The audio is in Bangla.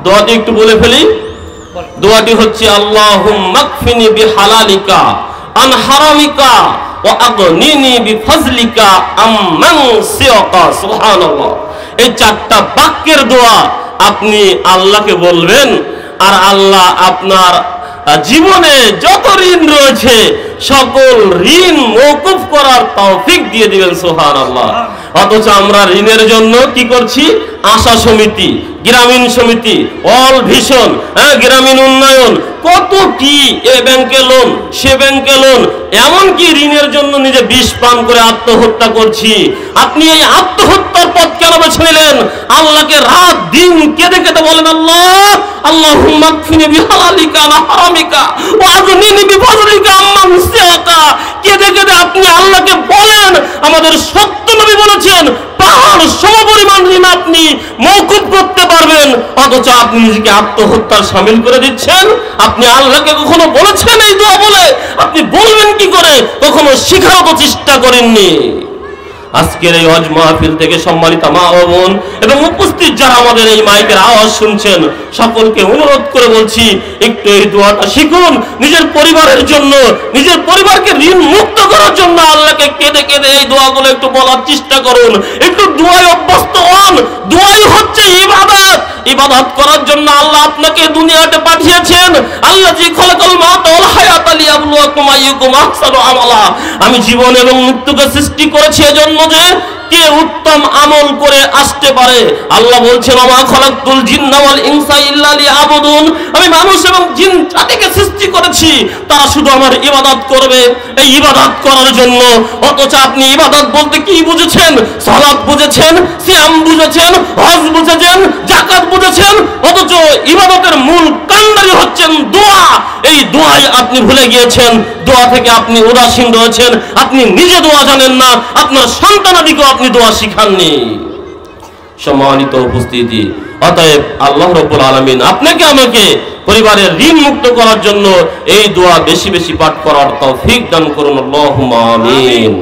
দোয়াটি একটু বলে ফেলি। দোয়াটি হচ্ছে আল্লাহুম্মা কফিনি বিহালালিকা আন হারামিকা ওয়া আগনিনি বিফজলিকা আম্মান সিওয়াকা। সুবহানাল্লাহ। এই চারটা বাক্যের দোয়া আপনি আল্লাহকে বলবেন, আর আল্লাহ আপনার জীবনে যত ঋণ রয়েছে সকল ঋণ মওকুফ করার তৌফিক দিয়ে দিবেন। সুবহানাল্লাহ। অথচ আমরা ঋণের জন্য কি করছি? আশা সমিতি, গ্রামীণ সমিতি, অল ভিশন, গ্রামীণ উন্নয়ন, কত কি, এ ব্যাংকে লোন, সে ব্যাংকে লোন, এমনকি ঋণের জন্য নিজে বিষ পান করে আত্মহত্যা করছি। আপনি এই আত্মহত্যার পথ কেন বেছে নিলেন? আল্লাহকে রাত দিন কেঁদে কেঁদে বলেন, আল্লাহ আল্লাহুম্মা কফিনি বিহালালিকা আন হারামিকা ওয়া আগনিনি বিফজলিকা আম্মান সিওয়াকা। কেঁদে কেঁদে আপনি আল্লাহকে বলেন। আমাদের সত্য নবী বলেছেন পাহাড় সমপরিমাণ ঋণ আপনি মওকুফ করতে পারবেন, অথচ আপনি নিজেকে আত্মহত্যার শামিল করে দিচ্ছেন। আপনি আল্লাহকে কখনো বলেছেন এই দোয়া বলে? আপনি বলবেন কি করে? কখনো শেখারও তো চেষ্টা করেননি। আজকের এই হজ মাহফিল থেকে সম্মানিত মা ও বোন এবং উপস্থিত যারা আমাদের এই মাইকের আওয়াজ শুনছেন, সকলকে অনুরোধ করে বলছি, একটু এই দোয়াটা শিখুন নিজের পরিবারের জন্য, নিজের পরিবারকে ঋণ মুক্ত করার জন্য। আল্লাহকে কেঁদে কেঁদে এই দোয়াগুলো একটু বলার চেষ্টা করুন, একটু দোয়ায় অভ্যস্ত হন। দোয়াই হচ্ছে ইবাদত। ইবাদত করার জন্য আল্লাহ আপনাকে দুনিয়াতে পাঠিয়েছেন। আল্লাহ জি খলাকাল মাউত ওয়াল হায়াতা লিয়াবলুয়াকুম আইয়ুকুম আহসানু আমালা। আমি জীবন এবং মৃত্যুকে সৃষ্টি করেছি এজন্য যে কে উত্তম আমল করে আসতে পারে। আল্লাহ বলছেন ওয়া মা খলাকতুল জিন্না ওয়াল ইনসা ইল্লা লিয়াবুদুন। আমি মানুষ এবং জিন জাতিকে সৃষ্টি করেছি তারা শুধু আমার ইবাদত করবে, এই ইবাদত করার জন্য। অথচ আপনি ইবাদত বলতে কি বুঝেছেন? সালাত বুঝেছেন, সিয়াম বুঝেছেন, হজ বুঝেছেন, যাকাত বুঝেছেন, অথচ ইবাদতের মূল কাণ্ডারি হচ্ছেন দোয়া। এই দোয়াই আপনি ভুলে গিয়েছেন। দোয়া থেকে আপনি উদাসীন রয়েছেন। আপনি নিজে দোয়া জানেন না, আপনার সন্তানাদিকেও আপনি দোয়া শিখাননি। সম্মানিত উপস্থিতি, অতএব আল্লাহ রাব্বুল আলামিন আপনাকে আমাকে পরিবারের ঋণ মুক্ত করার জন্য এই দোয়া বেশি বেশি পাঠ করার তৌফিক দান করুন। আল্লাহুম্মা আমিন।